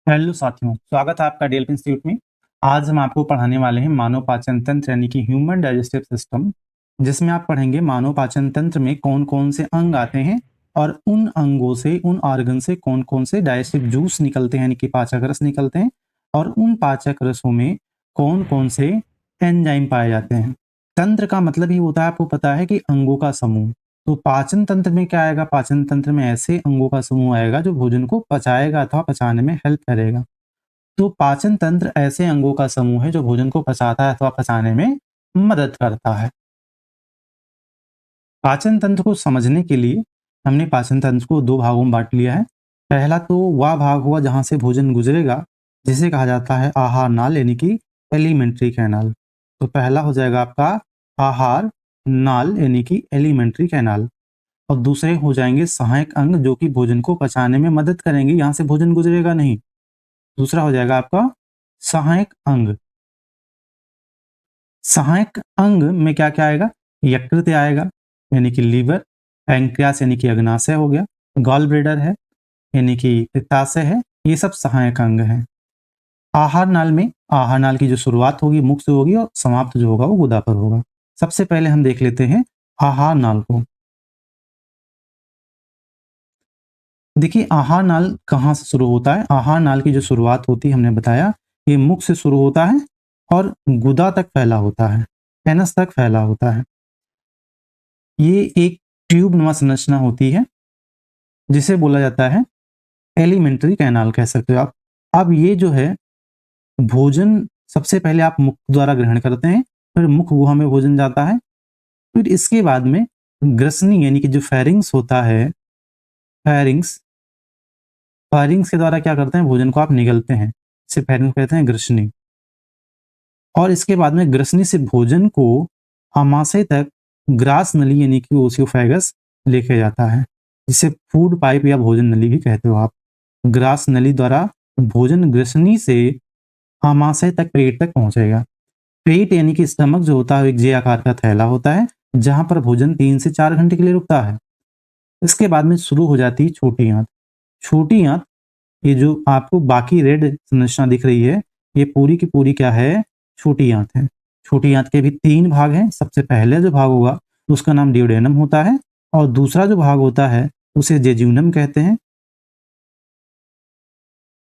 Hello साथियों, स्वागत है आपका डीएलपी इंस्टीट्यूट में। आज हम आपको पढ़ाने वाले हैं मानव पाचन तंत्र यानी कि ह्यूमन डाइजेस्टिव सिस्टम, जिसमें आप पढ़ेंगे मानव पाचन तंत्र में कौन-कौन से अंग आते हैं और उन अंगों से, उन ऑर्गन से कौन-कौन से डाइजेस्टिव जूस निकलते हैं यानी कि पाचक रस निकलते हैं और उन पाचक रसों में कौन-कौन से एंजाइम पाए जाते हैं। तंत्र का मतलब ही होता है, आपको पता है कि अंगों का समूह। तो पाचन तंत्र में क्या आएगा? पाचन तंत्र में ऐसे अंगों का समूह आएगा जो भोजन को पचाएगा अथवा पचाने में हेल्प करेगा। तो पाचन तंत्र ऐसे अंगों का समूह है जो भोजन को पचाता है अथवा पचाने में मदद करता है। पाचन तंत्र को समझने के लिए हमने पाचन तंत्र को दो भागों में बांट लिया है। पहला तो वह भाग हुआ जहां से भोजन गुजरेगा, जिसे कहा जाता है आहार नाल यानी कि एलिमेंट्री कैनाल। तो पहला हो जाएगा आपका आहार नाल यानी कि एलिमेंट्री कैनाल, और दूसरे हो जाएंगे सहायक अंग जो कि भोजन को पचाने में मदद करेंगे, यहां से भोजन गुजरेगा नहीं। दूसरा हो जाएगा आपका सहायक अंग। सहायक अंग में क्या क्या आएगा? यकृत आएगा यानी कि लीवर, पैंक्रियास यानी कि अग्नाशय हो गया, गॉल ब्लैडर है यानी कि पित्ताशय है, ये सब सहायक अंग हैं। आहार नाल में आहार नाल की जो शुरुआत होगी मुख से होगी और समाप्त जो होगा वो गुदा पर होगा। सबसे पहले हम देख लेते हैं आहार नाल को। देखिए आहार नाल कहाँ से शुरू होता है? आहार नाल की जो शुरुआत होती है हमने बताया ये मुख से शुरू होता है और गुदा तक फैला होता है, एनस तक फैला होता है। ये एक ट्यूब नुमा संरचना होती है जिसे बोला जाता है एलिमेंट्री कैनाल कह सकते हो आप। अब ये जो है भोजन सबसे पहले आप मुख द्वारा ग्रहण करते हैं, फिर मुख गुहा में भोजन जाता है, फिर इसके बाद में ग्रसनी यानी कि जो फेरिंग्स होता है, फेरिंग्स फेरिंग्स के द्वारा क्या करते हैं भोजन को आप निगलते हैं, इसे फेरिंग्स कहते हैं ग्रसनी। और इसके बाद में ग्रसनी से भोजन को आमाशय तक ग्रास नली यानी कि ओसियोफेगस लेके जाता है, जिसे फूड पाइप या भोजन नली भी कहते हो आप। ग्रास नली द्वारा भोजन ग्रसनी से आमाशय तक, पेट तक पहुंचेगा। पेट यानी कि स्टमक जो होता है एक जे आकार का थैला होता है जहां पर भोजन 3 से 4 घंटे के लिए रुकता है। इसके बाद में शुरू हो जाती है छोटी आंत। छोटी आंत, ये जो आपको बाकी रेड संरचना दिख रही है, ये पूरी की पूरी क्या है? छोटी आंत है। छोटी आंत के भी 3 भाग हैं। सबसे पहले जो भाग होगा उसका नाम ड्यूडेनम होता है और दूसरा जो भाग होता है उसे जेजुनम कहते हैं।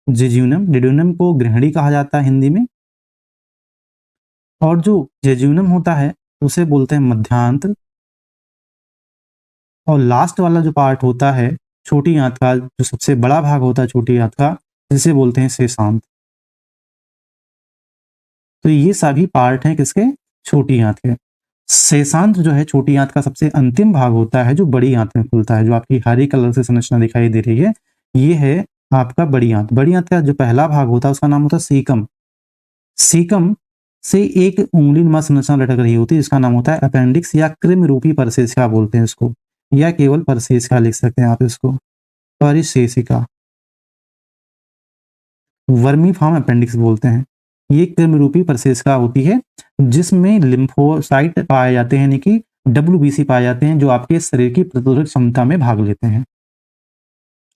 जेजुनम, ड्यूडेनम को गृहणी कहा जाता है हिंदी में, और जो जेजुनम होता है उसे बोलते हैं मध्यांत्र। और लास्ट वाला जो पार्ट होता है छोटी आंत का, जो सबसे बड़ा भाग होता है छोटी आंत का, जिसे बोलते हैं शेषांत। तो ये सभी पार्ट हैं किसके? छोटी आंत के। शेषांत जो है छोटी आंत का सबसे अंतिम भाग होता है जो बड़ी आंत में खुलता है, जो आपकी हरी कलर से संरचना दिखाई दे रही है, ये है आपका बड़ी आंत। बड़ी आंत का जो पहला भाग होता है उसका नाम होता है सीकम। सीकम से एक उंगली नुमा संरचना लटक रही होती है जिसका नाम होता है अपेंडिक्स या कृमि रूपी परिशेषिका बोलते हैं इसको, या केवल परिशेषिका लिख सकते हैं आप इसको, परिशेषिका। वर्मी फॉर्म अपेंडिक्स बोलते हैं। ये कृमि रूपी परिशेषिका होती है जिसमें लिम्फोसाइट पाए जाते हैं यानी कि डब्ल्यूबीसी पाए जाते हैं जो आपके शरीर की प्रतिरोधक क्षमता में भाग लेते हैं।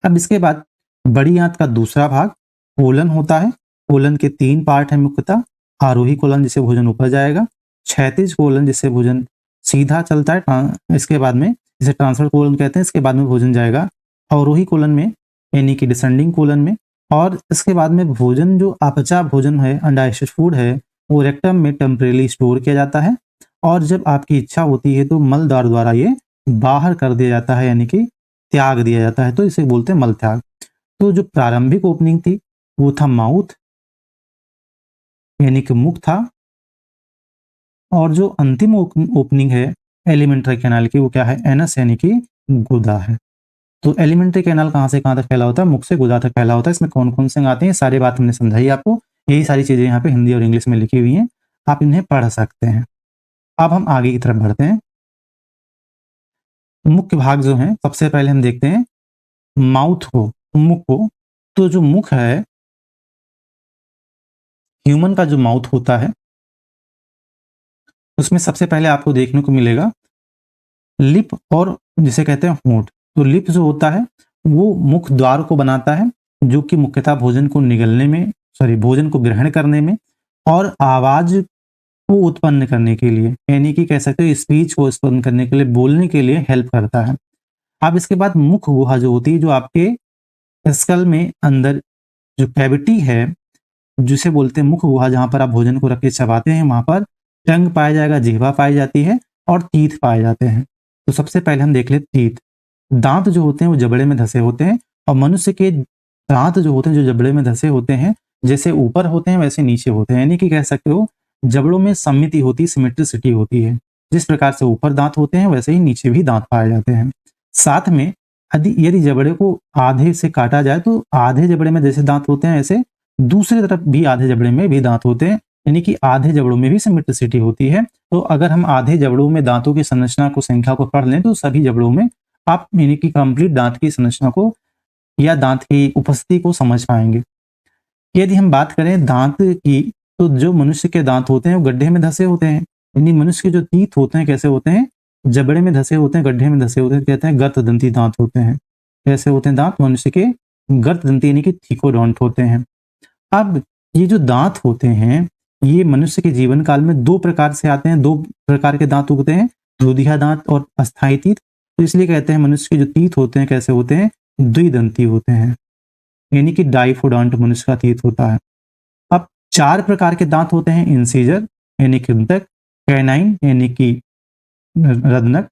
अब इसके बाद बड़ी आंत का दूसरा भाग कोलन होता है। कोलन के 3 पार्ट हैं मुख्यतः। आरोही कोलन जिससे भोजन ऊपर जाएगा, क्षैतिज कोलन जिससे भोजन सीधा चलता है, इसके बाद में जिसे ट्रांसफर कोलन कहते हैं, इसके बाद में भोजन जाएगा अवरोही कोलन में यानी कि डिसेंडिंग कोलन में, और इसके बाद में भोजन जो अपचा भोजन है, अनडाइजेस्टेड फूड है, वो रेक्टम में टेम्परेली स्टोर किया जाता है और जब आपकी इच्छा होती है तो मल द्वारा ये बाहर कर दिया जाता है यानी कि त्याग दिया जाता है, तो इसे बोलते हैं मल त्याग। तो जो प्रारंभिक ओपनिंग थी वो था माउथ यानी कि मुख था, और जो अंतिम ओपनिंग है एलिमेंट्री कैनाल की वो क्या है? एनस यानी कि गुदा है। तो एलिमेंट्री कैनाल कहाँ से कहाँ तक फैला होता है? मुख से गुदा तक फैला होता है। इसमें कौन कौन से अंग आते हैं सारी बात हमने समझाई आपको। यही सारी चीजें यहाँ पे हिंदी और इंग्लिश में लिखी हुई हैं, आप इन्हें पढ़ सकते हैं। अब हम आगे की तरफ बढ़ते हैं। मुख्य भाग जो है सबसे पहले हम देखते हैं माउथ को, मुख को। तो जो मुख है, ह्यूमन का जो माउथ होता है उसमें सबसे पहले आपको देखने को मिलेगा लिप, और जिसे कहते हैं होंठ। तो लिप जो होता है वो मुख द्वार को बनाता है जो कि मुख्यतः भोजन को निगलने में, भोजन को ग्रहण करने में और आवाज़ को उत्पन्न करने के लिए, यानी कि कह सकते हो स्पीच को उत्पन्न करने के लिए, बोलने के लिए हेल्प करता है। अब इसके बाद मुख गुहा जो होती है, जो आपके स्कल में अंदर जो कैविटी है, जिसे बोलते हैं मुख गुहा, जहाँ पर आप भोजन को रख के चबाते हैं, वहाँ पर टंग पाया जाएगा, जिह्वा पाई जाती है और तीत पाए जाते हैं। तो सबसे पहले हम देख लें तीत। दाँत जो होते हैं वो जबड़े में धँसे होते हैं और मनुष्य के दाँत जो होते हैं, जो जबड़े में धँसे होते हैं, जैसे ऊपर होते हैं वैसे नीचे होते हैं। यानी कि कह सकते हो जबड़ों में सममिति होती है, सिमेट्रिसिटी होती है। जिस प्रकार से ऊपर दाँत होते हैं वैसे ही नीचे भी दाँत पाए जाते हैं। साथ में यदि जबड़े को आधे से काटा जाए तो आधे जबड़े में जैसे दाँत होते हैं, ऐसे दूसरी तरफ भी आधे जबड़े में भी दाँत होते हैं, यानी कि आधे जबड़ों में भी सिमेट्रिसिटी होती है। तो अगर हम आधे जबड़ों में दाँतों की संरचना को, संख्या को पढ़ लें, तो सभी जबड़ों में आप यानी कि कंप्लीट दाँत की संरचना को या दाँत की उपस्थिति को समझ पाएँगे। यदि हम बात करें दाँत की, तो जो मनुष्य के दाँत होते हैं वो गड्ढे में धँसे होते हैं। यानी मनुष्य के जो तीत होते हैं कैसे होते हैं? जबड़े में धँसे होते हैं, गड्ढे में धँसे होते हैं, कहते हैं गर्तदंती दाँत होते हैं। कैसे होते हैं दाँत? मनुष्य के गर्तदंती यानी कि थिकोडोंट होते हैं। अब ये जो दाँत होते हैं, ये मनुष्य के जीवन काल में 2 प्रकार से आते हैं, 2 प्रकार के दाँत उगते हैं, दुधिया दाँत और अस्थायी तीत। तो इसलिए कहते हैं मनुष्य के जो तीत होते हैं कैसे होते हैं? द्विदंती होते हैं, यानी कि डाइफोडोंट मनुष्य का तीत होता है। अब 4 प्रकार के दाँत होते हैं, इंसीजर यानी कि कृंतक, कैनाइन यानी कि रदनक,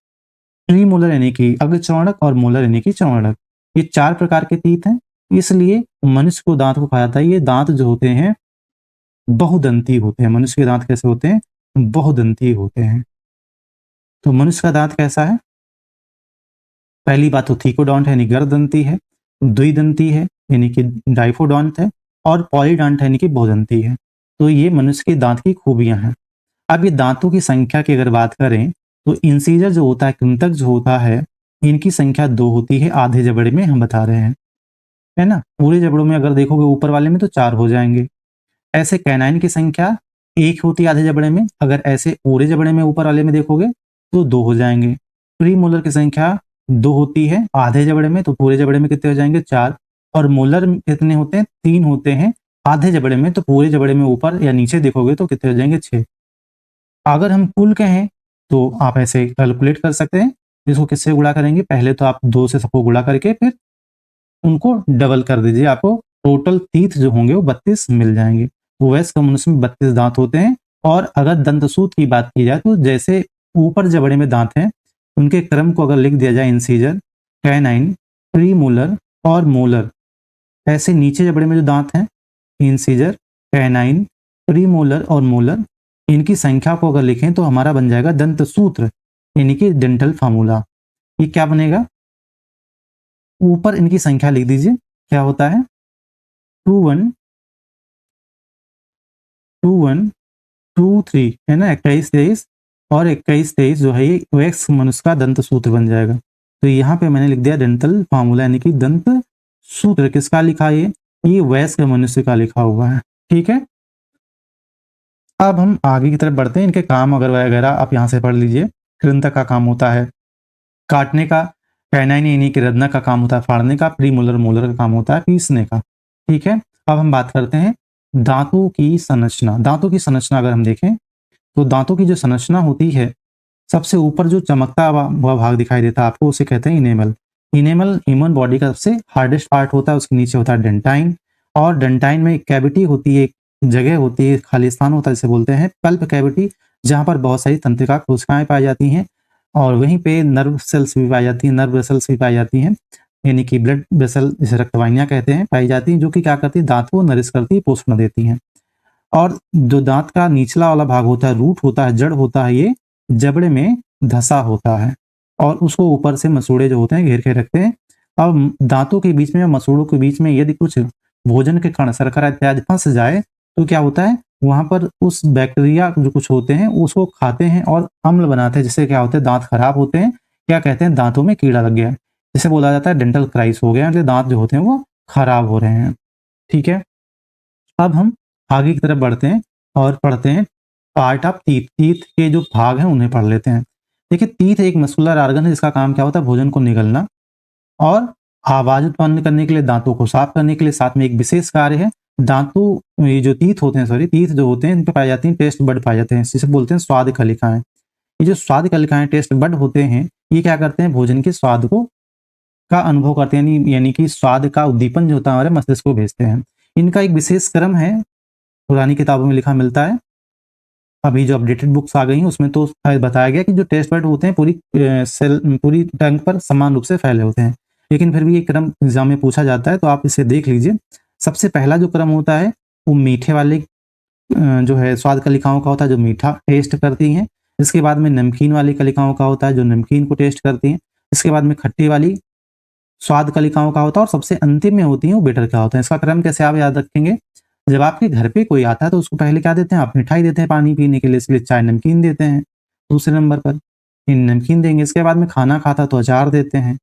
प्रीमोलर यानी कि अग्रचौड़क और मोलर यानी कि चौड़क। ये 4 प्रकार के तीत हैं, इसलिए मनुष्य को दाँत को कहा जाता है। ये दाँत जो होते हैं बहुदंती होते हैं। मनुष्य के दाँत कैसे होते हैं? बहुदंती होते हैं। तो मनुष्य का दाँत कैसा है? पहली बात तो थिकोडोंट है यानी गर्दंती है, द्विदंती है यानी कि डाइफोडोंट है और पॉलीडोंट है यानी कि बहुदंती है। तो ये मनुष्य के दाँत की खूबियाँ हैं। अब ये दाँतों की संख्या की अगर बात करें, तो इंसीजर जो होता है, कृंतक जो होता है, इनकी संख्या 2 होती है आधे जबड़े में, हम बता रहे हैं, है ना? पूरे जबड़ों में अगर देखोगे ऊपर वाले में तो 4 हो जाएँगे। ऐसे कैनाइन की संख्या 1 होती है आधे जबड़े में, अगर ऐसे पूरे जबड़े में ऊपर वाले में देखोगे तो 2 हो जाएँगे। प्रीमोलर की संख्या 2 होती है आधे जबड़े में, तो पूरे जबड़े में कितने हो जाएँगे? 4। और मोलर कितने होते हैं? 3 होते हैं आधे जबड़े में, तो पूरे जबड़े में ऊपर या नीचे देखोगे तो कितने हो जाएँगे? 6। अगर हम कुल कहें तो आप ऐसे कैलकुलेट कर सकते हैं। इसको किससे गुणा करेंगे? पहले तो आप 2 से सबको गुणा करके फिर उनको डबल कर दीजिए, आपको टोटल तीत जो होंगे वो 32 मिल जाएँगे। तो वयस्क मनुष्य में 32 दाँत होते हैं। और अगर दंतसूत की बात की जाए तो जैसे ऊपर जबड़े में दाँत हैं, उनके क्रम को अगर लिख दिया जाए इंसीजर, कैनाइन, प्रीमोलर और मोलर, ऐसे नीचे जबड़े में जो दाँत हैं, इंसीजर, कैनाइन, प्रीमोलर और मोलर, इनकी संख्या को अगर लिखें तो हमारा बन जाएगा दंतसूत्र, यानी कि डेंटल फार्मूला। ये क्या बनेगा? ऊपर इनकी संख्या लिख दीजिए, क्या होता है? 21, 21, 23 है ना? 21, 23 और 21, 23 जो है ये वयस्क मनुष्य का दंत सूत्र बन जाएगा। तो यहाँ पे मैंने लिख दिया डेंटल फार्मूला, यानी कि दंत सूत्र किसका लिखा है? ये वयस्क मनुष्य का लिखा हुआ है। ठीक है, अब हम आगे की तरफ बढ़ते हैं। इनके काम अगर वगैरह आप यहाँ से पढ़ लीजिए। कृंतक का काम होता है काटने का, कैनाइन यानी कि रदनक का काम होता है फाड़ने का, प्रीमोलर मोलर का काम होता है पीसने का। ठीक है, अब हम बात करते हैं दांतों की संरचना। दांतों की संरचना अगर हम देखें तो दांतों की जो संरचना होती है, सबसे ऊपर जो चमकता हुआ भाग दिखाई देता है आपको, उसे कहते हैं इनेमल। इनेमल ह्यूमन बॉडी का सबसे हार्डेस्ट पार्ट होता है, उसके नीचे होता है डेंटाइन, और डेंटाइन में एक कैविटी होती है, एक जगह होती है, खाली स्थान होता है, जिसे बोलते हैं पल्प कैविटी, जहाँ पर बहुत सारी तंत्रिका कोशिकाएं पाई जाती हैं और वहीं पे नर्व सेल्स भी पाई जाती हैं, नर्व वेसल्स भी पाई जाती हैं, यानी कि ब्लड वेसल, जिसे रक्तवाहिनियां कहते हैं, पाई जाती हैं, जो कि क्या करती है? दांत को नरिश करती है, पोषण देती हैं। और जो दांत का निचला वाला भाग होता है, रूट होता है, जड़ होता है, ये जबड़े में धंसा होता है और उसको ऊपर से मसूड़े जो होते हैं घेर के रखते हैं। अब दांतों के बीच में, मसूड़ों के बीच में यदि कुछ भोजन के कण, शर्करा इत्यादि फंस जाए तो क्या होता है? वहां पर उस बैक्टीरिया जो कुछ होते हैं उसको खाते हैं और अम्ल बनाते हैं, जिससे क्या होते हैं? दांत खराब होते हैं। क्या कहते हैं? दांतों में कीड़ा लग गया, जिसे बोला जाता है डेंटल क्राइस हो गया, मतलब दांत जो होते हैं वो खराब हो रहे हैं। ठीक है, अब हम आगे की तरफ बढ़ते हैं और पढ़ते हैं पार्ट ऑफ टीथ। टीथ के जो भाग हैं उन्हें पढ़ लेते हैं। देखिए, टीथ एक मस्कुलर ऑर्गन है जिसका काम क्या होता है? भोजन को निगलना और आवाज उत्पन्न करने के लिए, दांतों को साफ करने के लिए, साथ में एक विशेष कार्य है। दांतों, ये जो तीत होते हैं, सॉरी तीत जो होते हैं, इन पे पाई जाती हैं टेस्ट बड पाए जाते हैं, जिसे बोलते हैं स्वाद कलिकाएं। ये जो स्वाद कलिकाएं, टेस्ट बड होते हैं, ये क्या करते हैं, भोजन के स्वाद को का अनुभव करते हैं, यानी कि स्वाद का उद्दीपन जो होता है हमारे मस्तिष्क को भेजते हैं। इनका एक विशेष क्रम है, पुरानी किताबों में लिखा मिलता है। अभी जो अपडेटेड बुक्स आ गई हैं उसमें तो बताया गया कि जो टेस्ट बड होते हैं पूरी टंग पर समान रूप से फैले होते हैं, लेकिन फिर भी ये क्रम एग्जाम में पूछा जाता है, तो आप इसे देख लीजिए। सबसे पहला जो क्रम होता है वो मीठे वाले जो है स्वाद कलिकाओं का होता है, जो मीठा टेस्ट करती हैं। इसके बाद में नमकीन वाली कलिकाओं का होता है, जो नमकीन को टेस्ट करती हैं। इसके बाद में खट्टी वाली स्वाद कलिकाओं का होता है, और सबसे अंतिम में होती है वो बिटर का होता है। इसका क्रम कैसे आप याद रखेंगे, जब आपके घर पे कोई आता है तो उसको पहले क्या देते हैं, आप मिठाई देते हैं पानी पीने के लिए, इसलिए चाय नमकीन देते हैं। दूसरे नंबर पर नमकीन देंगे, इसके बाद में खाना खाता है तो अचार देते हैं,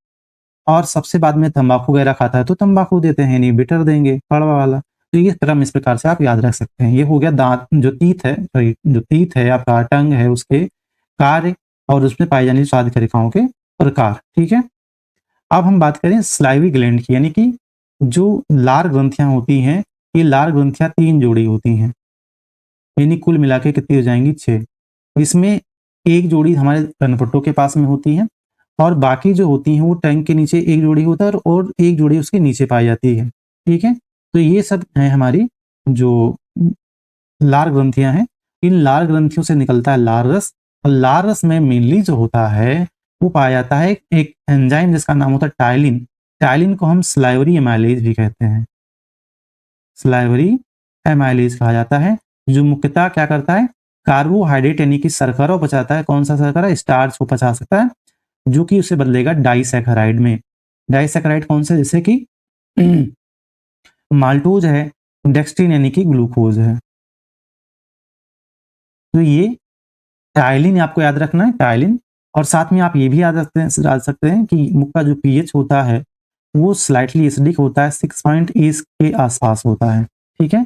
और सबसे बाद में तंबाकू वगैरह खाता है तो तंबाकू देते हैं, यानी बिटर देंगे, कड़वा वाला। तो ये क्रम इस प्रकार से आप याद रख सकते हैं। ये हो गया दांत, जो तीत है आपका टंग है, उसके कार्य और उसमें पाई जाने स्वाद कलिकाओं के प्रकार। ठीक है, अब हम बात करें स्लाइवी ग्लैंड की, यानी कि जो लार ग्रंथियां होती हैं, ये लार ग्रंथियां 3 जोड़ी होती हैं, यानी कुल मिला के कितनी हो जाएंगी, 6। इसमें एक जोड़ी हमारे कनपट्टों के पास में होती है, और बाकी जो होती हैं वो टंग के नीचे एक जोड़ी होता है, और एक जोड़ी उसके नीचे पाई जाती है। ठीक है, तो ये सब है हमारी जो लार ग्रंथियां हैं। इन लार ग्रंथियों से निकलता है लार रस, और लार रस में मेनली जो होता है वो पाया जाता है एक एंजाइम जिसका नाम होता है टाइलिन। टाइलिन को हम स्लाइवरी एमाइलेज भी कहते हैं, स्लाइवरी एमाइलेज कहा जाता है, जो मुख्यतः क्या करता है, कार्बोहाइड्रेट यानी कि शर्करा को पचाता है। कौन सा शर्करा, स्टार्च को पचा सकता है, जो कि उसे बदलेगा डाइसैकेराइड में। डाइसैकेराइड कौन से, जैसे कि माल्टोज है, डेक्सट्रिन यानी कि ग्लूकोज है। तो ये टाइलिन आपको याद रखना है, टाइलिन। और साथ में आप ये भी याद सकते हैं कि मुख का जो पीएच होता है वो स्लाइटली एसिडिक होता है, 6 पॉइंट के आसपास होता है। ठीक है,